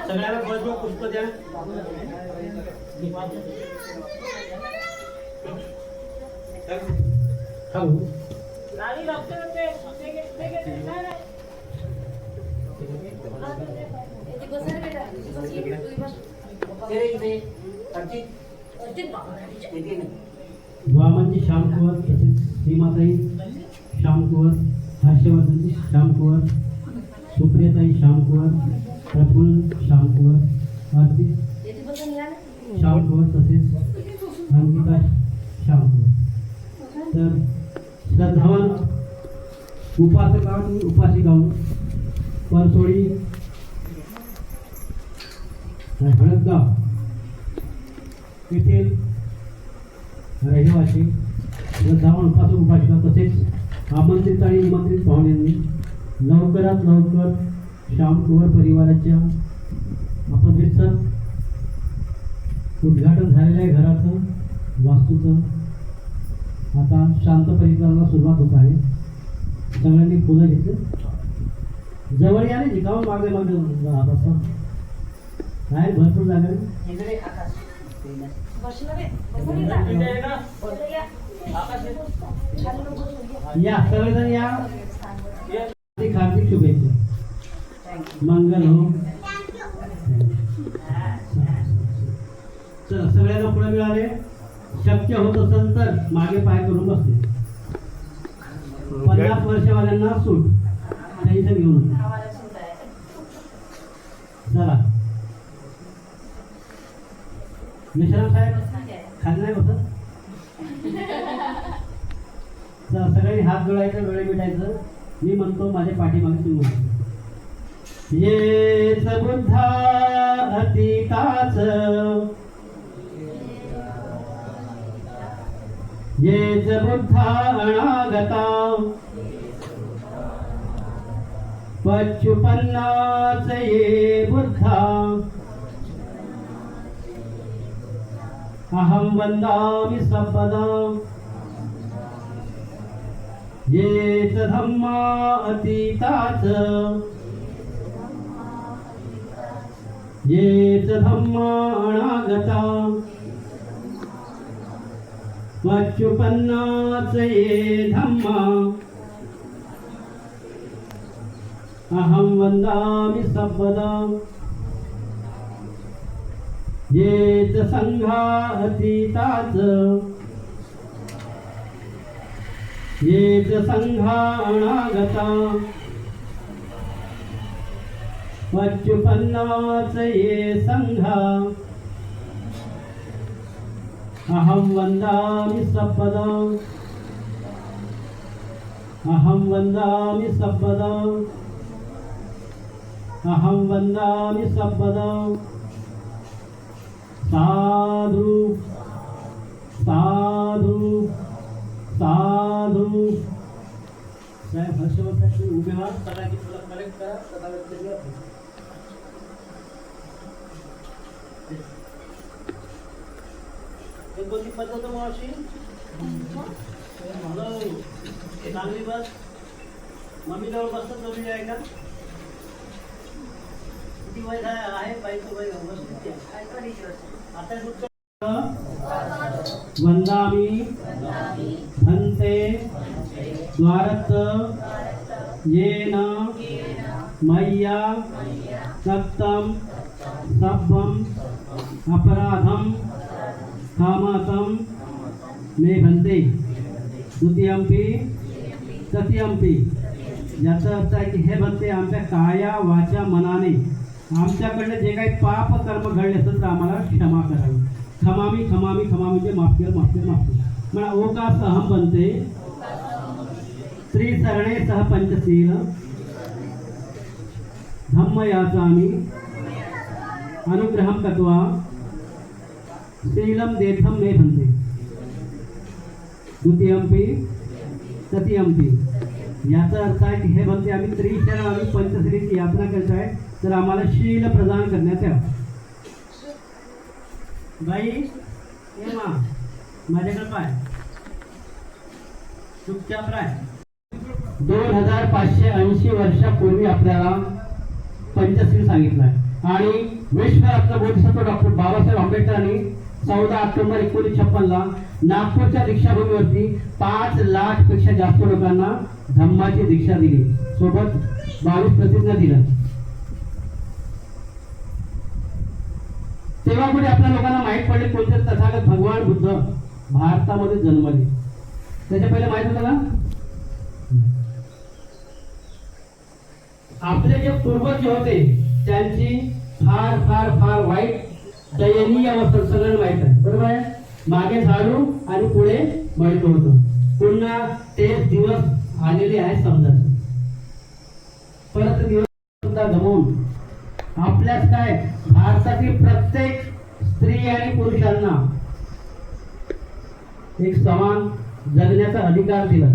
सगळ्याला बळजबरी पुष्प द्या. वामनजी श्याम कुंवर, तसेच सीमाताई श्याम कुंवर, हर्षवर्धनजी श्याम कुंवर, सुप्रियाताई श्याम कुंवर, प्रफुल्ल श्याम कुंवर, अर्पित श्याम कुंवर, तसेच अंकिता श्याम कुंवर. तर श्रद्धावान उपासका उपासिका परसोडी हळदगाव येथील रहिवासी श्रद्धावान उपासक उपासिका तसेच आमंत्रित आणि निमंत्रित पाहुण्यांनी लवकरात लवकर श्याम कुंवर परिवाराच्या अपरिसर उद्घाटन झालेल्या घराचं वास्तूचं आता शांत परिसराला सुरुवात होत आहे. सगळ्यांनी फुलं घेतली. जवळ या नाही जिकावं मागे मागे राहत असं काय भरपूर जागा या सगळेजण या. हार्दिक शुभेच्छा. मंगल हो. सगळ्यांना पुढे मिळाले. शक्य होत असेल तर मागे पाय करून बसते. 50 वर्षवाल्यांना सूट. टेन्शन घेऊ नका. चला विश्राम साहेब खाली नाही बसत. सगळ्यांनी हात जोडायचं, डोळे मिटायचं. मी म्हणतो माझ्या पाठीमागे तुम्ही म्हणतो येच बुद्धा अतीताच, येच बुद्धा अनागता, पच्चुपन्नाच ये बुद्धा, अहं वन्दामि सर्वदा ये च धम्मा अतीता च ये च धम्मा अनागता वच्युपन्ना च ये धम्मा अहं वन्दामि सर्वदा ये च संघा अतीता च ये च संघा अनागता वच्युपन्ना च ये संघा अहं वन्दामि सर्वदा अहं वन्दामि सर्वदा अहं वन्दामि सर्वदा साधु साधु साधु साहेब हर्षवर्धन उभे व्हा सगळ्यांनी तुला कलेक्ट करा सगळ्या कोणती पद्धत मावशी चांगली बस मम्मी जवळ बसत जरुरी आहे का किती वय आहे बाईचं वय आता वंदामि भन्ते द्वारत येन मय्या दत्तं सब्बं अपराधं कामतं मे भन्ते द्वितीयंपि तृतीयंपि याचा अर्थ आहे की हे भन्ते आमच्या काया वाचा मनाने आमच्याकडनं जे काही पाप कर्म घडले असेल तर आम्हाला क्षमा करावी खमामी खमामी खमामी म्हणजे माफ कर माफ कर माफ कर म्हणा ओ का सहम बनते त्रिसरणे सह पंचशील धम्म याचामी अनुग्रहम कत्वा शीलम देथम मे बनते द्वितीयंपी तृतीयंपी याचा अर्थ आहे की हे बनते आम्ही त्रिशरण आणि पंचशीलीची यातना करत आहे तर आम्हाला शील प्रदान करण्यात यावं बाई ये मा माझ्याकडे पाय चुपचाप राह 2580 वर्षापूर्वी आपल्याला पंचशील सांगितलंय आणि विश्वरत्न बोधिसत्व डॉक्टर बाबासाहेब आंबेडकरांनी 14 ऑक्टोबर 1956 ला नागपूरच्या दीक्षाभूमीवरती 5 लाख पेक्षा जास्त लोकांना धम्माची दीक्षा दिली सोबत 22 प्रतिज्ञा दिल्या तेव्हा पुढे आपल्या लोकांना माहित पडले कोणते तथागत भगवान बुद्ध भारतामध्ये जन्मले त्याच्या पहिले माहित होतं का आपले जे पूर्वज होते त्यांची फार फार फार वाईट दयनीय अवस्था सगळ्यांना माहित आहे बरोबर आहे मागे झाडू आणि पुढे मळत होतं पुन्हा तेच दिवस आलेले आहे समजा परत दिवस सुद्धा गमवून आपल्याच काय भारतातील प्रत्येक स्त्री आणि पुरुषांना एक समान जगण्याचा अधिकार दिला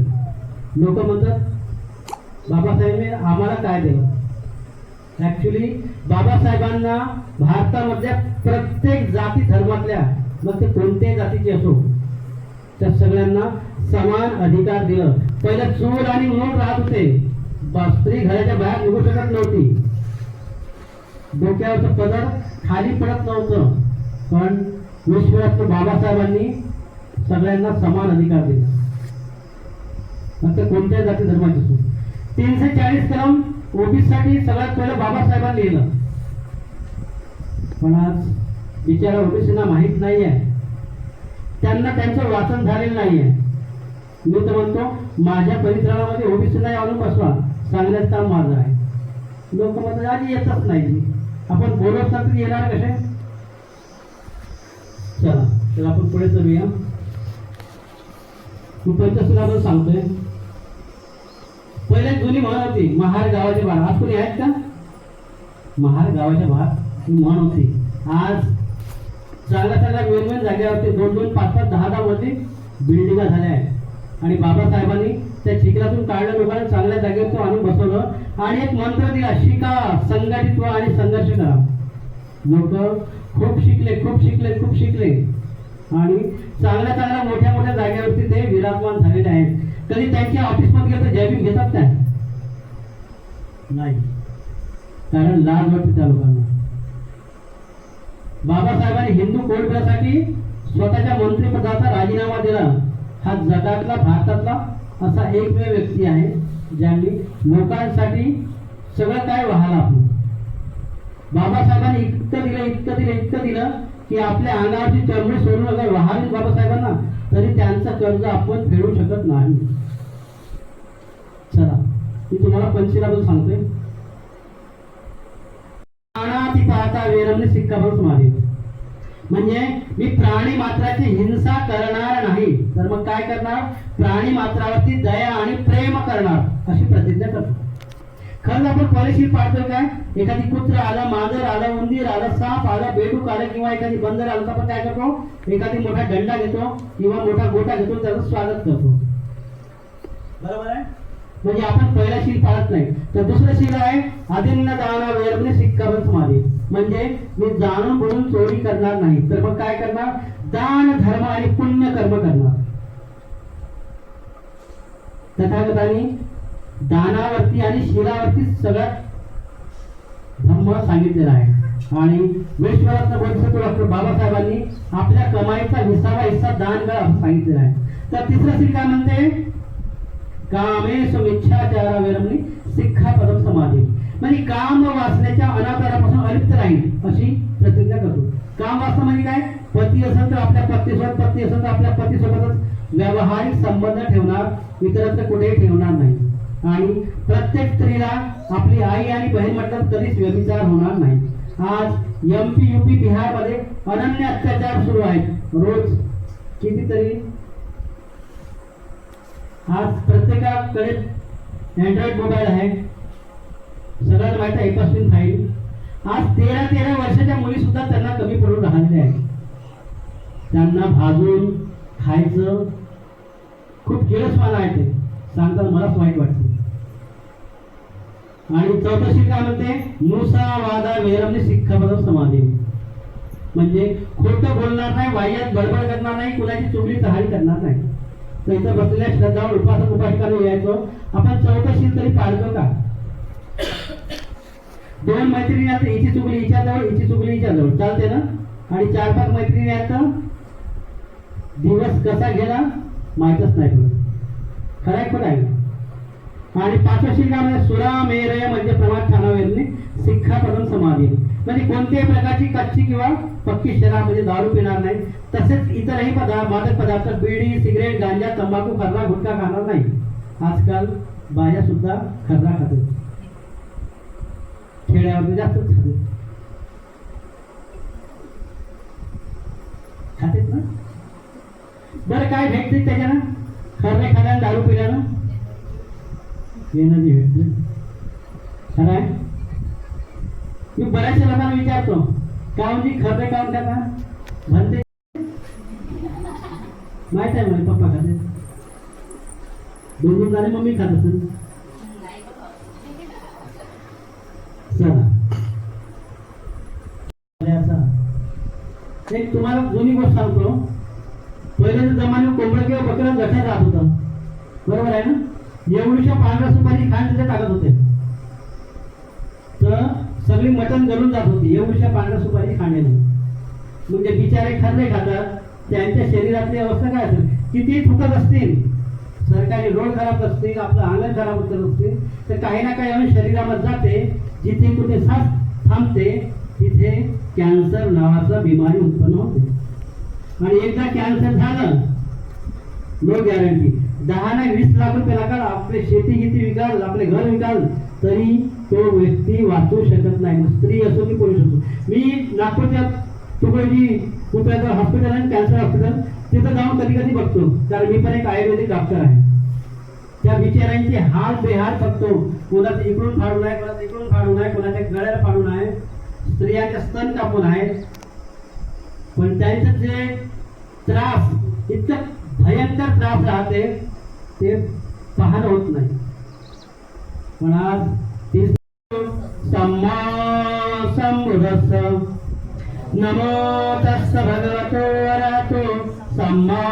लोक म्हणतात बाबासाहेबांनी आम्हाला काय दिलं ऍक्च्युली बाबासाहेबांना भारतामधल्या प्रत्येक जाती धर्मातल्या मग ते कोणत्याही जातीचे असो त्या सगळ्यांना समान अधिकार दिलं पहिलं चूल आणि मूल राहत होते स्त्री घराच्या बाहेर निघू शकत नव्हती डोक्यावरचं पदर खाली पडत नव्हतं पण विश्वरत्न बाबासाहेबांनी सगळ्यांना समान अधिकार दिले फक्त कोणत्या जाती धर्माचे असो 340 कलम ओबीसी साठी सगळ्यात पहिलं बाबासाहेबांनी लिहिलं पण आज बिचारा ओबीसीना माहित नाही आहे त्यांना त्यांचं वाचन झालेलं नाही आहे मी तर म्हणतो माझ्या परिसरामध्ये ओबीसी नाही आणून बसवा सांगण्याचं काम माझं आहे लोक म्हणतात आधी येतच नाही आपण बोलत तर येणार कसे चला तर आपण पुढे चलूया मी पंचशीलाबद्दल सांगतोय पहिले जुनी म्हण होती महार गावाच्या बाहेर आज कोणी आहेत का महार गावाच्या बाहेर ही म्हण होती आज चांगल्या चांगल्या वेगवेगळ्या जागेवरती 2-2, 5-5, 10-10 मध्ये बिल्डिंगा झाल्या आहेत आणि बाबासाहेबांनी त्या चिखलातून काढल्या लोकांना चांगल्या जागेवर तो आणून बसवलं आणि एक मंत्र दिला शिका संघटित व्हा आणि संघर्ष करा लोक खूप शिकले आणि चांगल्या चांगल्या मोठ्या मोठ्या जागेवरती ते विराजमान झालेले आहेत. कधी त्यांच्या ऑफिसमध्ये गेलं तर जय भीम घेतात काय? नाही, कारण लाज वाटते त्या लोकांना. बाबासाहेबांनी हिंदू कोड बिलासाठी स्वतःच्या मंत्रिपदाचा राजीनामा दिला. हा जगातला भारतातला असा एकमेव व्यक्ती आहे ज्यांनी लोकांसाठी सगळं काय वाहला आपलं. बाबासाहेबांनी इतकं दिलं की आपल्या अंगावरची चरणी सोडून अगर वाहली बाबासाहेबांना तरी त्यांचं कर्ज आपण फेडू शकत नाही. चला मी तुम्हाला पंचशीलाबद्दल सांगतोय. प्राणाती पाहता वेरमने सिक्काभर समाधी. म्हणजे मी प्राणी मात्राची हिंसा करणार नाही, तर मग काय करणार? प्राणी मात्रावरती दया आणि प्रेम करणार अशी प्रतिज्ञा करतो. खरंच आपण पॉलिसी पाळतोय काय? एखादी कुत्र आलं, मांजर आलं, उंदीर आलं, साप आलं, बेडूक आलं किंवा एखादी बंदर आलं तर आपण काय करतो? एखादी मोठा डंडा घेतो किंवा मोठा गोटा घेतो, त्याचं स्वागत करतो. बरोबर आहे? म्हणजे आपण पहिला शील पाळत नाही. तर दुसरं शील आहे अदिन्न दाना वेरमने सिक्काभर समाधी. म्हणजे मी जाणून बोलून चोरी करणार नाही, तर मग काय करणार? दान धर्म आणि पुण्य कर्म करणार. तथागतांनी दानावरती आणि शिलावरती सगळ्यात धर्म सांगितलेला आहे. आणि विश्वरत्न बोधिसत्व डॉक्टर बाबासाहेबांनी आपल्या कमाईचा 20वा हिस्सा दान करा असं सांगितलेलं आहे. तर तिसरं शील काय म्हणते? कामेषु मिच्छाचारा वेरमणी सिक्खापदम समाधी. म्हणजे काम वासनेच्या अनाचारापासून अलिप्त राहील अशी प्रतिज्ञा करतो. काम वासना म्हणजे काय? पती असेल तर आपल्या पत्नीसोबत, पत्नी असेल तर आपल्या पतीसोबतच व्यावहारिक संबंध ठेवणार, इतरत्र कुठेही ठेवणार नाही. आणि प्रत्येक स्त्रीला आपली आई आणि बहीण म्हटलं कधीच व्यभिचार होणार नाही. आज MP, UP, बिहार मध्ये अनन्य अत्याचार सुरू आहेत. रोज कितीतरी. आज प्रत्येकाकडे अँड्रॉइड मोबाईल आहे, सगळ्यांना माहिती आहे एपासून फाईल. आज 13 वर्षाच्या मुली सुद्धा त्यांना कमी पडून राहिलेल्या आहेत. त्यांना भाजून खायचं खूप किळसवाणं आहे ते सांगताना मलाच वाईट वाटतं. आणि चौथं शील काय म्हणते? मुसावादा वेरमने सिक्खापदम समाधी. म्हणजे खोटं बोलणार नाही, वाह्यात बडबड करणार नाही, कुणाची चुगली चहाडी करणार नाही. तर इथं बसलेल्या श्रद्धावर उपासक उपासिकांना यायचो. आपण चौथं शील तरी पाळतो का? दोन मैत्रिणी आता हिची चुगली हिच्याजवळ, हिची चुगली हिच्याजवळ, चालते ना? आणि 4-5 मैत्रिणी आता दिवस कसा गेला माहीतच नाही पडत. खरं आहे खोटं आहे? आणि 5वं शील काय म्हणजे? सुरामेरय म्हणजे प्रमाद ठाणावेरने सिक्खापदम समाधी. म्हणजे कोणत्याही प्रकारची कच्ची किंवा पक्की शराब म्हणजे दारू पिणार नाही. तसेच इतरही मादक पदार्थ बीडी, सिगरेट, गांजा, तंबाखू, खर्रा, गुटखा खाणार नाही. आजकाल बाया सुद्धा खर्रा खातात, खेड्यावरती जास्तच खातात ना. बरं काय भेटते त्याच्यानं? खर्रे खाण्यानं, दारू पिल्यानं एनर्जी भेटते. खरं आहे? मी बऱ्याचशा लोकांना विचारतो का म्हणजे खर्रे काम करणार म्हणते. माहित आहे मला पप्पा खाते, 2 जण मम्मी खात असेल. चला एक तुम्हाला जुनी गोष्ट सांगतो. पहिल्याच्या जमान्यात कोंबडं किंवा बकरं गठ्यात राहत होतं, बरोबर आहे ना? एवढीशा पांढऱ्या सुपारी खांड तिथे टाकत होते तर सगळी मटण गळून जात होती, एवढीशा पांढऱ्या सुपारी खाण्याने. म्हणजे बिचारे खर्रे खातात, त्यांच्या शरीरातली अवस्था काय असेल? किती थुकत असतील, सरकारी रोड खराब असतील, आपलं अंगण खराब होत असतील, तर काही ना काही शरीरामध्ये जाते. जिथे कुठे साथ थांबते तिथे कॅन्सर नावाचा बिमारी उत्पन्न होते. आणि एकदा कॅन्सर झालं, नो गॅरंटी 10 ना 20 लाख रुपये लागणार. आपले शेती किती विकाल, आपले घर विकाल, तरी तो व्यक्ती वाचू शकत नाही. स्त्री असो की पुरुष असो. मी नागपूरच्या तुकडोजी कुत्र्याचं हॉस्पिटल आहे, कॅन्सर हॉस्पिटल, तिथं जाऊन कधी कधी बघतो, कारण मी पण एक आयुर्वेदिक डॉक्टर आहे. त्या बिचाऱ्यांचे हात बेहात बघतो. कोणाचं इकडून फाडून आहे, कोणाचं इकडून फाडून आहे, कोणाच्या गळ्याला फाडून आहे, स्त्रियांच्या स्तन कापून आहे. पण त्यांचं जे त्रास, इतकं भयंकर त्रास राहते ते पाहणं होत नाही. पण आज सम्मा संबुद्धस्स नमो तस्स भगवतो अरहतो सम्मा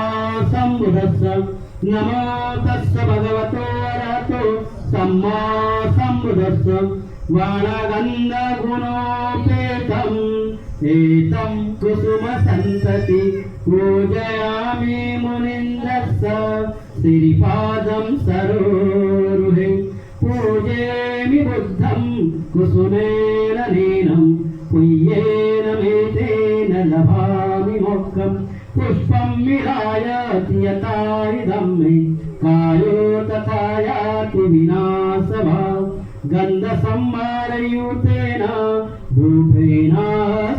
सम्बुद्धस्स नमो तस्स भगवतो अरहतो सम्मा सम्बुद्धस्स वाणगन्धगुणोपेतम् एतं कुसुमसन्तति पूजयामि मुनीन्द्रस्य श्रीपादं सरोरुहे पूजेमि बुद्धं कुसुमेन नीनं पुय्येन मेतेन लभामि मोक्षम् पुष्पं विहायति यथा इदं मे कायो तथा याति विनाशभाव गन्धसंहारयुतेन धूपेन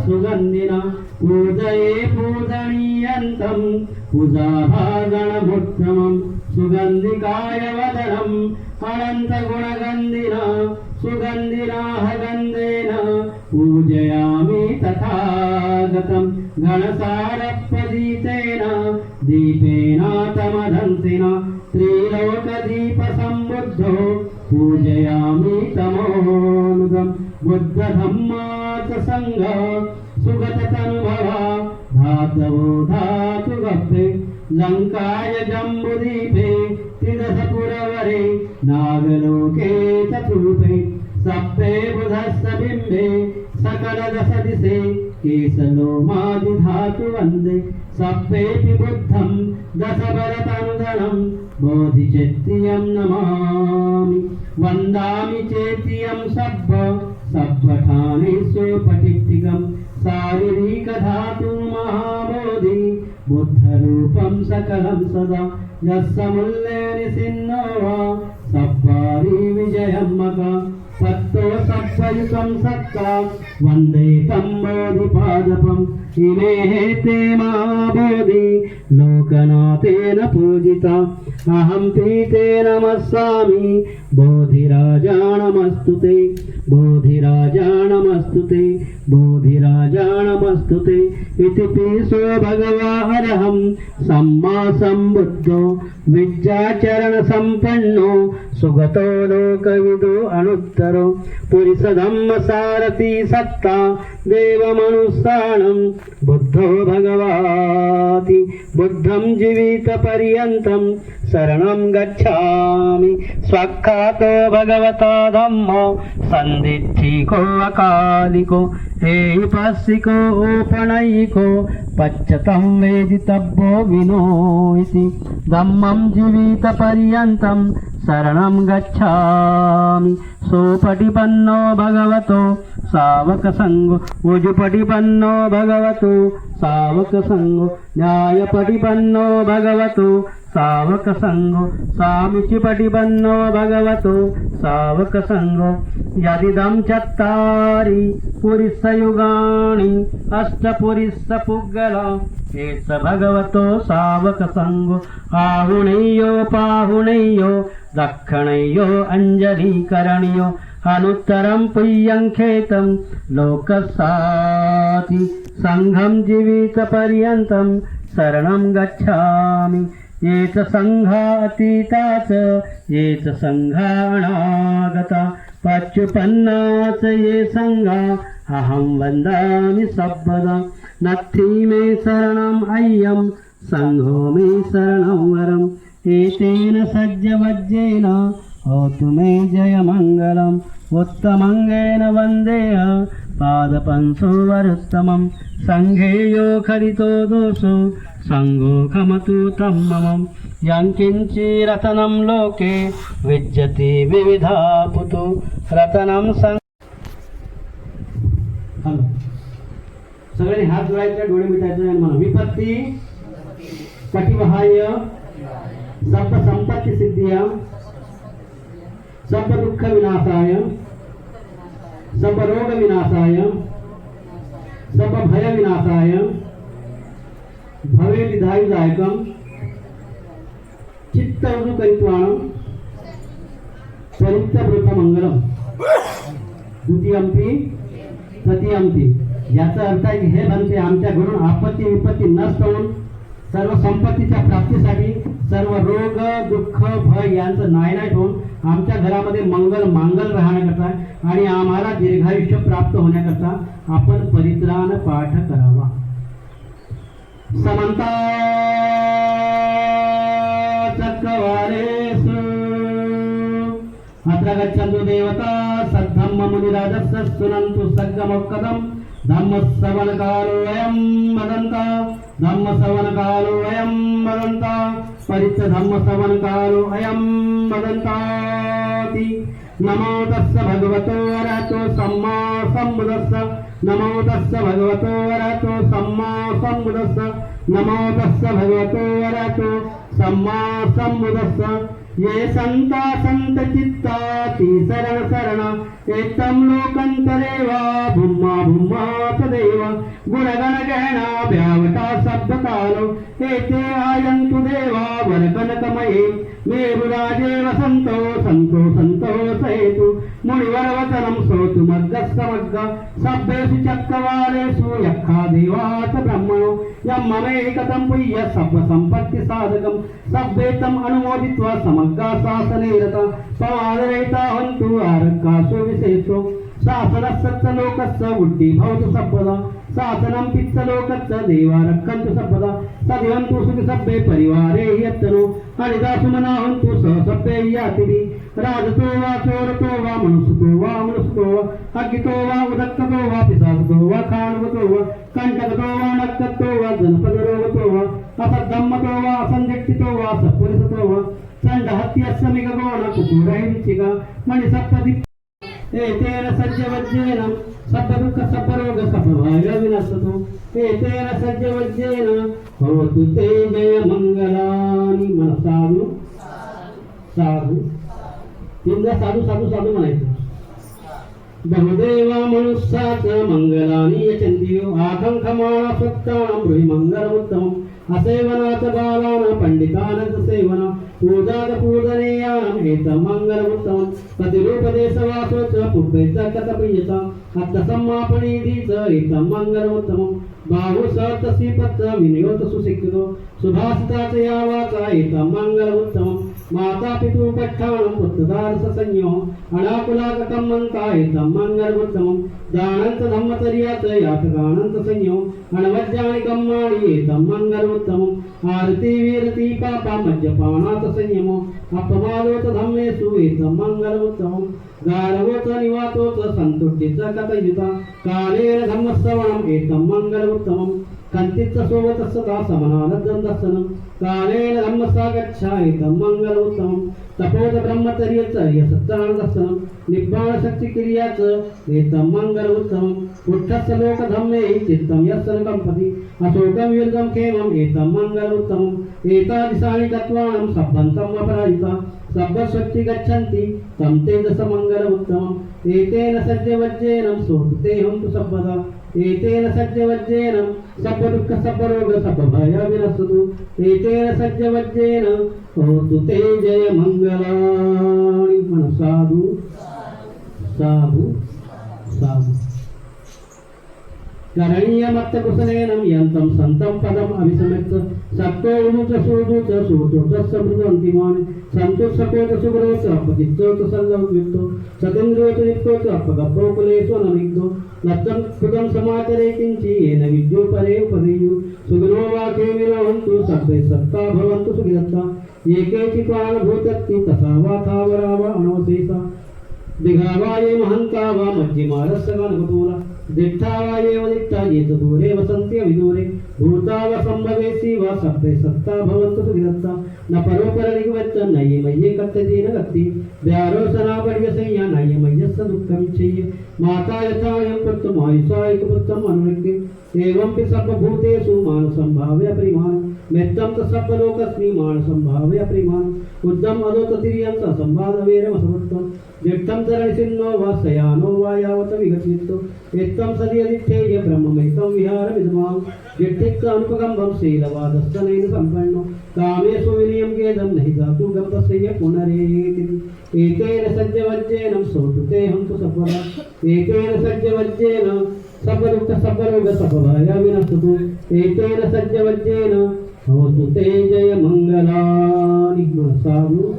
सुगन्धिना पूजये पूजनीयन्तं पूजाभागणमुत्तमं सुगन्धिकाय वदनम् अनन्तगुणगन्धिना सुगन्धिना गन्धेन पूजयामि तथागतं गणसारप्रदीतेन दीपेन तमदंसिना त्रिलोकदीपसम्बुद्धो पूजयामि तमोनुगं बुद्धधम्माच संघ सुगततनुभवा धातवो धातुगप्पे लङ्काय जम्बुदीपे त्रिदशपुरवरे नागलोके चतुर्थे सप्ते बुधस्य बिम्बे सकलदशदिशे केशलोमादिधातु वन्दे सप्तेऽपि बुद्धं दशबलतनुदनं बोधिचेत्तियं नमामि वन्दामि चेत्तियं सब्बठानेषु पटित्तिकं शारीरिकधातु महाबोधि बुद्धरूपं सकलं सदा यस्य मूल्ये निसिन्नो वा सब्बारि विजयं मका सत्तो सत्त्वयुतं सत्ता वन्दे तं बोधिपादपम् इमे ते महाबोधि लोकनाथेन पूजिता अहं पीते नमस्सामि बोधिराजा नमस्तु ते बोधिराजा नमस्तु ते बोधिराजा नमस्तु ते इति पीसो भगवा अरहं सम्मा सम्बुद्धो विद्याचरण संपन्नो सुगतो लोकविदो अनुत्तरो पुरिसधम्म सारथी सत्ता देवमनुष्ठानं बुद्धो भगवाति बुद्धं जीवितपर्यन्तं शरणं गच्छामि स्वाख्यातो भगवतो धम्मो सन्दिट्ठिको अकालिको ऐपस्सिको औपनयिको पच्यतं वेदितव्यो विनो इति धम्मं जीवितपर्यन्तं शरणं गच्छामि सोपटिपन्नो भगवतो सावकसंगो उजुपटिपन्नो भगवतो सावकसंगो न्यायपटिपन्नो भगवतो सावकसंगो सामिचिपटिपन्नो भगवतो सावकसंगो यदिदं चत्तारि पुरिसयुगानि अष्टपुरिसपुग्गला एष भगवतो सावकसंगो आहुणेयो पाहुणेयो दक्षिणेयो अञ्जलिकरणीयो अनुत्तरं पुय्यङ्खेतं लोकसाति संघं जीवितपर्यन्तं शरणं गच्छामि ये च संघा अतीता च ये च संघा अनागता पच्युपन्ना च ये संघा अहं वन्दामि सर्वदा नत्थि मे शरणम् अय्यं संघो मे शरणं वरम् एतेन सज्जवज्जेन होतु मे जयमङ्गलम् उत्तमङ्गेन वन्देह पादपंसो वरुत्तमं संघेयो खरितो दोषो संगो खमतु तं मम यंकिंचिरतनं लोके विद्यते विविधा पुतो रतनं सं सगळ्यांनी हात जोडायचे डोळे मिटायचे म्हणून विपत्ती कटिवहाय सर्व संपत्ती सिद्धिया सर्व दुःख विनाशाय सर्व रोग विनाशाय सर्व भय विनाशाय भवे विधायुदायकं चित्त उदुकरित्वाणं परित्यवृतमंगलम द्वितीयंपी तृतीयंपी याचा अर्थ आहे की हे बनते आमच्या घरून आपत्ती विपत्ती नष्ट होऊन सर्व संपत्तीच्या प्राप्तीसाठी सर्व रोग दुःख भय यांचं नायनाट होऊन आमच्या घरामध्ये मंगल मांगल राहण्याकरता आणि आम्हाला दीर्घायुष्य प्राप्त होण्याकरता आपण परित्राण पाठ करावा. समन्ता चक्रवालेषु अत्र गच्छन्तु देवता सद्धम्म मुनिराजस्य सुनन्तु सग्गमोक्कदम् धम्मश्रवणकालोऽयं वदन्ता धम्मश्रवणकालोऽयं वदन्ता परिच्छ धम्मश्रवणकालोऽयं वदन्ताति नमो तस्य भगवतो अरहतो सम्मा सम्बुद्धस्य नमो तस्य भगवतो अरहतो सम्मा सम्बुद्धस्य नमो तस्य भगवतो अरहतो सम्मा सम्बुद्धस्य ये संता संत चित्ताति शरण शरण एतं लोकंतरे वा भूम्मा भूम्मा तदेव गुणगण गहना व्यावटा शब्दकालो एते आयन्तु देवा वरकनकमये मेरुराजे वसन्तो सन्तो सन्तो सहेतु मुनिवरवचनं श्रोतु मग्गस्समग्ग सभ्येषु चक्रवालेषु यक्खा देवात ब्रह्मणो यं ममेकतं पुय्य सर्वसम्पत्तिसाधकं सभ्येतम् अनुमोदित्वा समग्गा शासनेरता समादरयिता हन्तु आरक्कासु विशेषो शासनस्य लोकस्य उड्डी भवतु सर्वदा शासनं पित्तलोकस्य देवा रक्षन्तु सर्वदा सदिवन्तु सुखसभ्ये परिवारे यत्तनो हरिदासुमना हन्तु सहसभ्ये यातिभिः राजतो वा चोरतो वा मनुष्यतो वा अज्ञितो वा उदक्कतो वा पिशाचतो वा खाण्डवतो वा कण्टकतो वा नक्कतो वा जनपदरोगतो वा असद्धम्मतो वा असंजक्तितो वा सत्पुरुषतो वा चण्डहत्यस्य मिगगोण कुकुरैविचिक मणिसप्तदि एतेन सज्जवज्जेन सप्तदुःख सप्तरोग सप्तभय विनश्यतु एतेन सज्जवज्जेन भवतु ते जयमङ्गलानि मन साधु साधु तीनदा साधू साधू साधू म्हणायचं बहुदेवा मनुष्याच मंगलानि यचन्ति आकांक्षमाणा सत्तानं ब्रूहि मंगलमुत्तमम् असेवनाथ बालान पंडितानंद सेवन पूजाद पूजनीयान एतं मंगलमुत्तमम् प्रतिरूपदेशवासो च पुब्बैच कथप्रियता अर्थसम्मापणीधीच एतं मंगलमुत्तमम् बाहुसर्तसीपत्र विनियोत सुशिक्षितो सुभाषिता च यावाचा एतं मंगलमुत्तमम् माता पितु पट्टाणं पुत्रदारसंज्ञो अनाकुलाककं मन्ता एतं मंगलमुत्तमम् दानंत धम्मचर्याच यातकानंत संज्ञो अनवज्यानि कम्माणि एतं मंगलमुत्तमम् आरती वीरती पापा मज्जपानात संयमो अपमादोत धम्मेषु एतं मंगलमुत्तमम् गारवोच निवातोच सन्तुष्टिच कथयुता कालेन धम्मश्रवणम् एतं मंगलमुत्तमम् कंतिच्च सोवतः सदा समनानन्दन्दर्शनं कालेन धम्मसागच्छा एतं मंगलमुत्तमम् तपोद ब्रह्मचर्यचर्य सत्यानन्दर्शनं निब्बाणशक्तिक्रिया च एतं मंगलमुत्तमम् पुट्टस्य लोकधम्मे चित्तं यस्य न कम्पति अशोकं वीर्यं क्षेमम् एतं मंगलमुत्तमम् एतादृशानि तत्त्वानं सब्बन्तम् अपराजिता सब्बशक्ति गच्छन्ति तं तेजस मंगलमुत्तमम् एतेन सज्जवज्जेन सोतु ते हन्तु सर्वदा एतेन सज्जवज्जेन सर्वदुःख सर्वरोग सर्वभय विनश्यतु एतेन सज्जवज्जेन होतु ते जयमङ्गलानि मन साधु साधु साधु करणीयमत्तकुशलेनं यन्तं सन्तं पदम् अभिसमेत्त सत्तो उनुच सूदुच सूतोच समृद्धन्तिमानि सन्तोषकोच सुगरोच अपचित्तोच सल्लव्युक्तो सतेन्द्रियोच नित्योच अपगप्पोकुलेषु अनमिग्धो लब्धं कृतं समाचरे किञ्चि येन विद्यो परे उपदेयु सुगनो वाक्ये विरोहन्तु सर्वे सत्ता भवन्तु सुखिदत्ता ये केचिपानुभूतत्ति तथा वा थावरा वा अनवशेषा दिघावा ये महन्ता वा मध्यमारस्य गणपतोला दिट्ठा वा ये वदिट्ठा ये च दूरे वसन्ति अविदूरे भूता वा सम्भवेसि वा सर्वे सत्ता भवन्तु सुखिदत्ता न परोपरनिगवच्च न ये मय्ये कथ्यते न गति व्यारोसना पर्यसंया न ये मय्यस्य दुःखमिच्छय्य माता यथायं पुत्रमायुषा एकपुत्रम् अनुरक्ते एवं हि सर्वभूतेषु मानसंभाव्य परिमाण मेत्तं च सर्वलोकस्मि मानसंभाव्य परिमाण उद्धम अदोततिर्यं च संवादवेरमसमर्थम् जेष्ठं चरणसिन्नो वा शयानो वा यावत विगतवित्तो एत्तं सदियदिच्छेय ब्रह्ममेकं विहारविद्वान् जेष्ठिच्च अनुपगम्भं शीलवादस्तनैन सम्पन्नो कामेषु विनियं खेदं नहि जातु गम्भस्य पुनरेति एतेन सज्जवज्जेन सोतु ते हन्तु सर्वदा एतेन सज्जवज्जेन सर्वदुःख सर्वरोग सर्वभय विनश्यतु एतेन सज्जवज्जेन भवतु ते जयमङ्गलानि साधु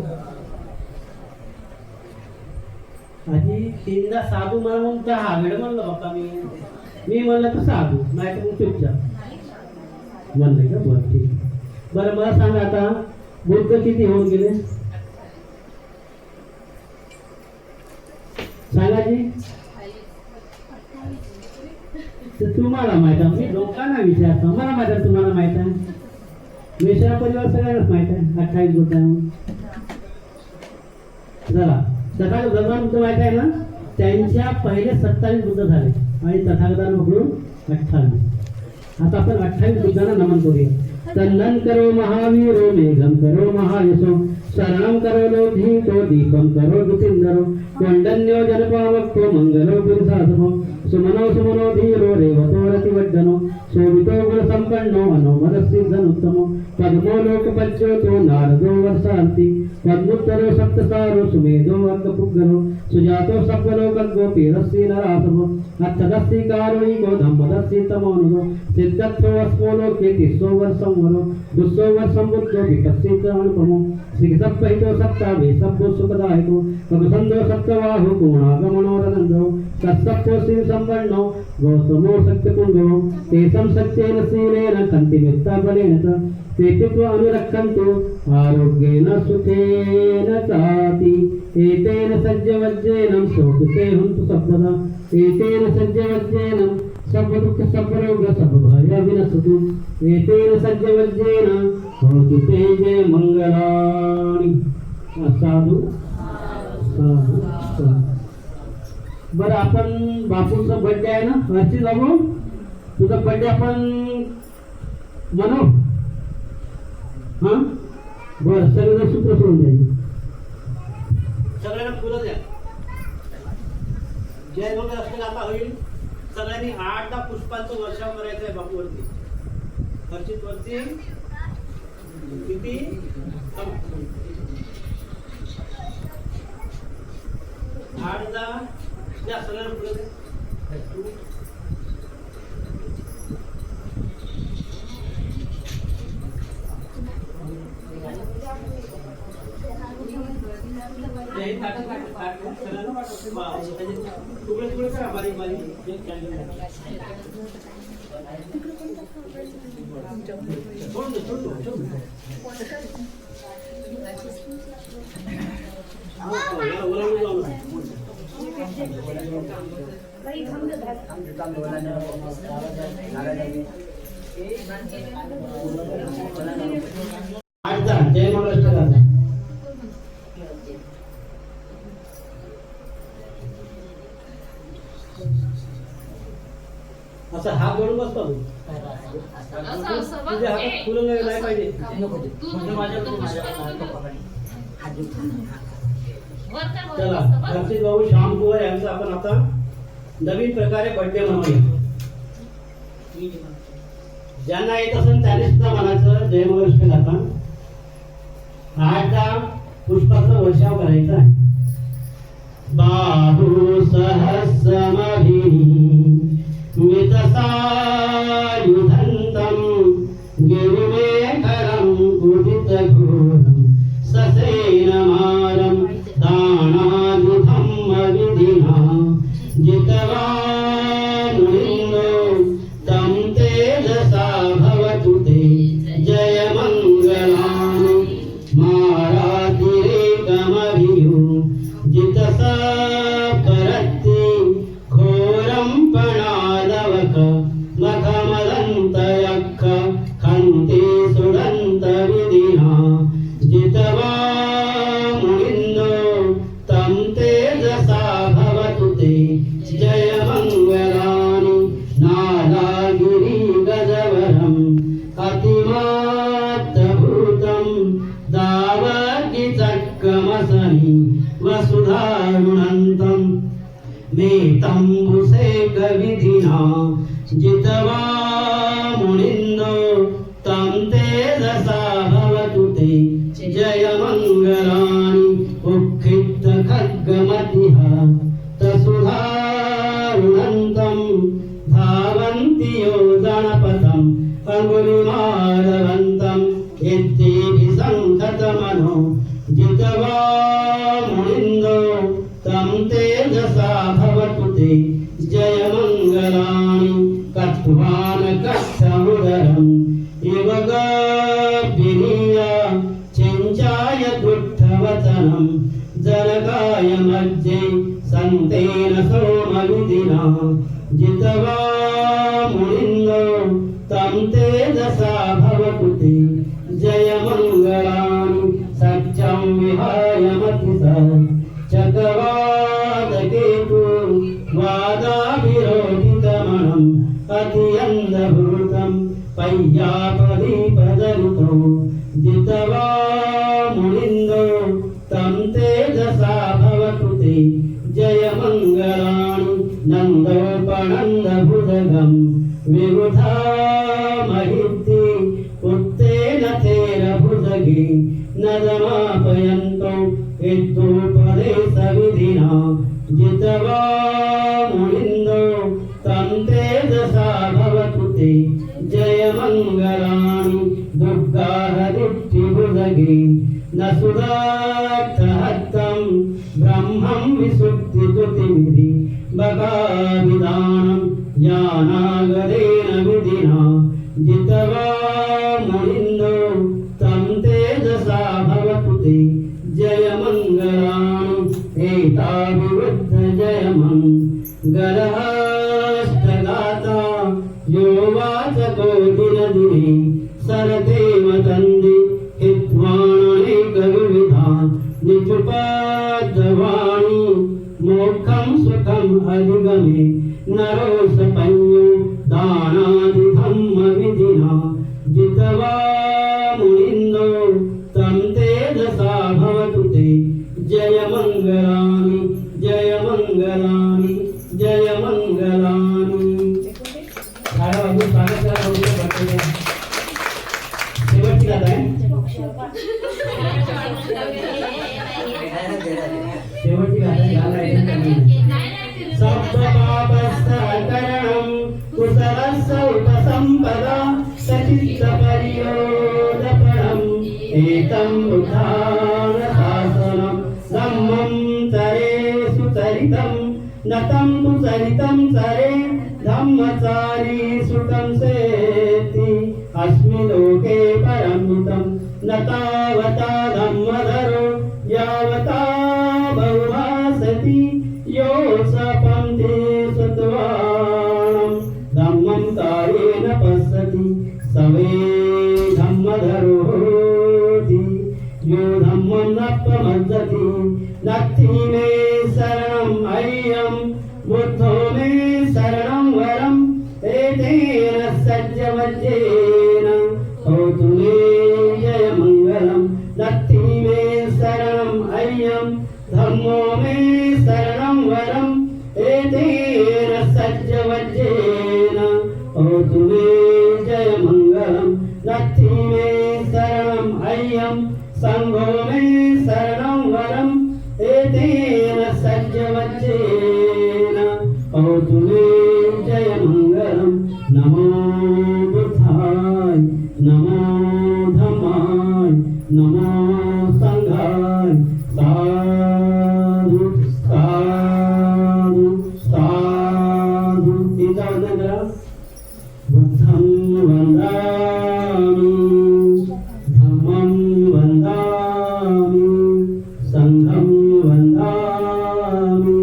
आजी तीनदा साधू मला म्हणता हा वेळ म्हणलं बाबा मी म्हणलं तर साधू नाही तर मग चुपचाप म्हणले का बरं ठीक. बरं मला सांगा आता बुद्ध किती होऊन गेले सांगा जी. तर तुम्हाला माहित आहे मी लोकांना विचारतो मला माहित आहे तुम्हाला माहित आहे मेश्राम परिवार सगळ्यांनाच माहित आहे 28 बुद्ध आहे म्हणून. चला तथागत भगवान बुद्ध माहित आहे ना त्यांच्या पहिले 27 बुद्ध झाले आणि तथागतांना पकडून 28. आता आपण 28 बुद्धांना नमन करूया. तन्नं करो महावीरो मेघम करो महायशो शरणं करो लोधीतो दीपं करो दुतिंदरो कोंडन्यो जनपावक्तो मंगलो पुरुषासमो सुमनो सुमनो धीरो रेवतो रतिवड्डनो शोभितो गुणसम्पन्नो मनोमदसिद्धनुत्तमो पद्मो लोकपच्योतो नारदो वर्षान्ति पद्मोत्तरो सप्तसारो सुमेधो वर्गपुग्गनो सुजातो सप्तलोकगोपी रस्सी नरासमो अर्थदस्सी कारुणिको धम्मदस्सी तमोनुगो सिद्धत्थो अस्मो लोके तिस्सो वर्षंवरो दुस्सो वर्षं बुद्धो विकसित अनुपमो सिद्धप्पहितो सप्तावे सप्तो सुखदायको ककुसन्दो सप्तवाहो गुणागमनो रनन्दो तत्सप्तो श्री संपन्नो गौतमो सत्यपुंगो तेषं सत्येन शीलेन कन्तिमित्ताबलेन च ते पित्वा अनुरक्षन्तु आरोग्येन सुखेन चाति एतेन सज्जवज्जेनं शोभिते हन्तु सर्वदा एतेन सज्जवज्जेनं सर्वदुःख सर्वरोग सर्वभय विनशतु एतेन सज्जवज्जेन भवतु ते जय मंगलानि. साधू साधू साधू. बरं आपण बापूंचा बर्थडे आहे ना हर्षी बाबू तुझा बर्थडे आपण मनव हा बरं सगळं सूत्र सोडून द्यायचं सगळ्यांना फुलं द्या. जय मंगल असं आता होईल सगळ्यांनी 8-10 पुष्पांचं वर्षाव करायचं आहे बापूवरती हर्षित वरती किती 8-10 या सगळ्यांना फुलं द्या. तुकडे तुकडे करा बारीक बारीक जय महाराष्ट्र. असं हात जोडून बसतो तुझ्या हातात फुलं नाही पाहिजे. चला हर्षित भाऊ श्याम कुवर यांचा आपण आता नवीन प्रकारे बर्थडे मनवूया. ज्यांना येत असेल त्याने सुद्धा म्हणायचं जय महाराष्ट्र गाता 8-10 पुष्पाचा वर्षाव करायचा आहे. बाहू सहस्रमभिनी मितसायुधन्तं गिरिमेखरं उदितघोरं ससेनमारं दानायुधं विधिना जितवानुलिङ्गो तं तेजसा भवतु ते जयमङ्गलानि मारातिरेकमभियो जितसा परत्ति घोरं पणादवक मखमदन्तयक्ख खन्ति सुडन्तविधिना जितवा मुनिन्दो तं तेजसा भवतु ते जयमङ्गलानि नादागिरिगजवरम् अतिमात्तभूतं दावकिचक्रमसनि वसुधारुणन्तं मेतम्बुसेकविधिना जितवा मुनिन्दो तं तेजसा भवतु ते जयमङ्गलानि उक्खिप्तखड्गमतिः तसुधारुणन्तं धावन्ति योजनपथम् अङ्गुलिमालवन्तम् इत्येभिसङ्खतमनो जितवा मुनिन्दो तं तेजसा भवतु ते जयमङ्गलानि कट्वान् कट्टमुदरम् दानं जनकाय मध्ये संतेन सोमविदिना जितवा मुनिन्दो तं तेजसा भवतु ते जयमङ्गलानि सत्यं विहाय मतिसा चक्रवादकेतु वादाभिरोधितमणम् अतियन्दभूतं पय्यापदीपदलितो जितवा मुनिन्दो तं तेजसा भवतु ते जयमङ्गलानि नन्दोपनन्दभुजगम् विबुधामहिति उत्तेन थेरभुजगे नदमापयन्तो हितोपदेशविधिना जितवा मुनिन्दो तं तेजसा भवतु ते जयमङ्गलानि दुर्गाहरिभुजगे न सुदार्थहत्तं ब्रह्मं विशुद्धितुतिविधि बगाविदानं ज्ञानागरेण विधिना जितवा मुनिन्दो तं तेजसा भवतु ते जयमङ्गलानि एताभिवृद्ध जयमङ्गलहाष्टगाता यो वाचको दिनदिने सरते मतन्दि हित्वाणेकविविधान् निचुपाद्यवाणी मोक्षं सुखम् अधिगमे नरोसपञ्यो दानादिधम्मविधिना जितवा मुनिन्दो तं तेजसा भवतु ते जयमङ्गलानि जयमङ्गलानि जयमङ्गलानि शेवटची गाथा आहे शेवटची गाथा सप्तपापस्थकरणं कुशलस्य उपसम्पदा सचित्तपरियोदपणम् एतं बुद्धानशासनं धम्मं चरे सुचरितं नतं तु चरितं चरे धम्मचारी सुतं सेति अस्मि लोके परमितं न तावता धम्मधरो यावता बहुभासति यो सपन्थे सत्वानं धम्मं कायेन पश्यति सवे धम्मधरोति यो धम्मं न प्रमज्जति नत्थि मे शरणम् अय्यं बुद्धो मे शरणं वरम् एतेन सज्जवज्जेन होतु मे जयमङ्गलं नत्थि मे शरणम् अय्यं धम्मो मे शरणं वरम् एतेन सज्जवज्जेन होतु मे जयमङ्गलं नत्थि मे शरणम् अय्यं सङ्घो मे शरणं वरम् एतेन सज्जवज्जेन होतु मे जयमङ्गलं नमो बुद्धाय नमो धम्माय नमो सङ्घाय साधु साधु साधु बुद्धं वन्दामि धम्मं वन्दामि सङ्घं वन्दामि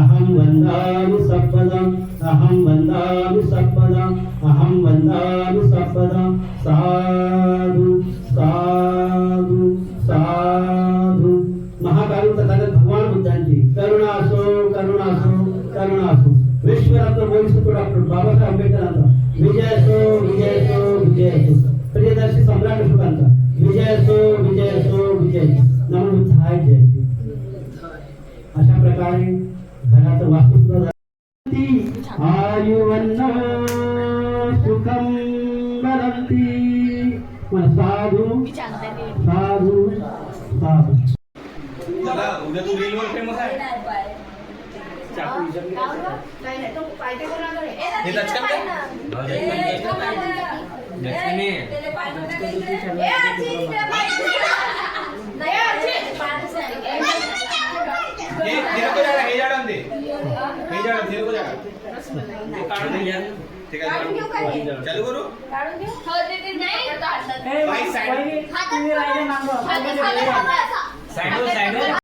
अहं वन्दामि सप्पदं अहं वन्दामि सप्पदं अहं वन्दामि सप्पदं साधु साधु साधु महाकारुण तथागत भगवान बुद्धांची करुणासो करुणासो करुणासो विश्वरत्न बोधिसत्व डॉक्टर बाबासाहेब आंबेडकरांचा विजयसो विजयसो विजयसो प्रियदर्शी सम्राट अशोकांचा विजयसो विजयसो विजय नमो बुद्धाय जय अशा प्रकारे घराचं वास्तुत्व आयुवन्न सुखं वरन्ति साधु साधु साधु चला उद्या तू रील वर फेमस आहे हे दचकन काय दचकन हे को जागा हे जाडन दे हे जाडन तेरे को जागा ते काढून दे यार ते काय चालू करू काढून घेऊ हो ते नाही भाई साइड तुम्ही राहिले मागवा side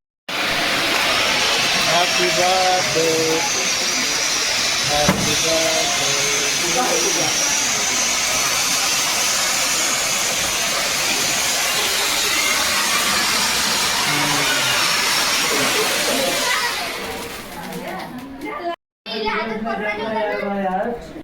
Happy birthday. Happy birthday. यार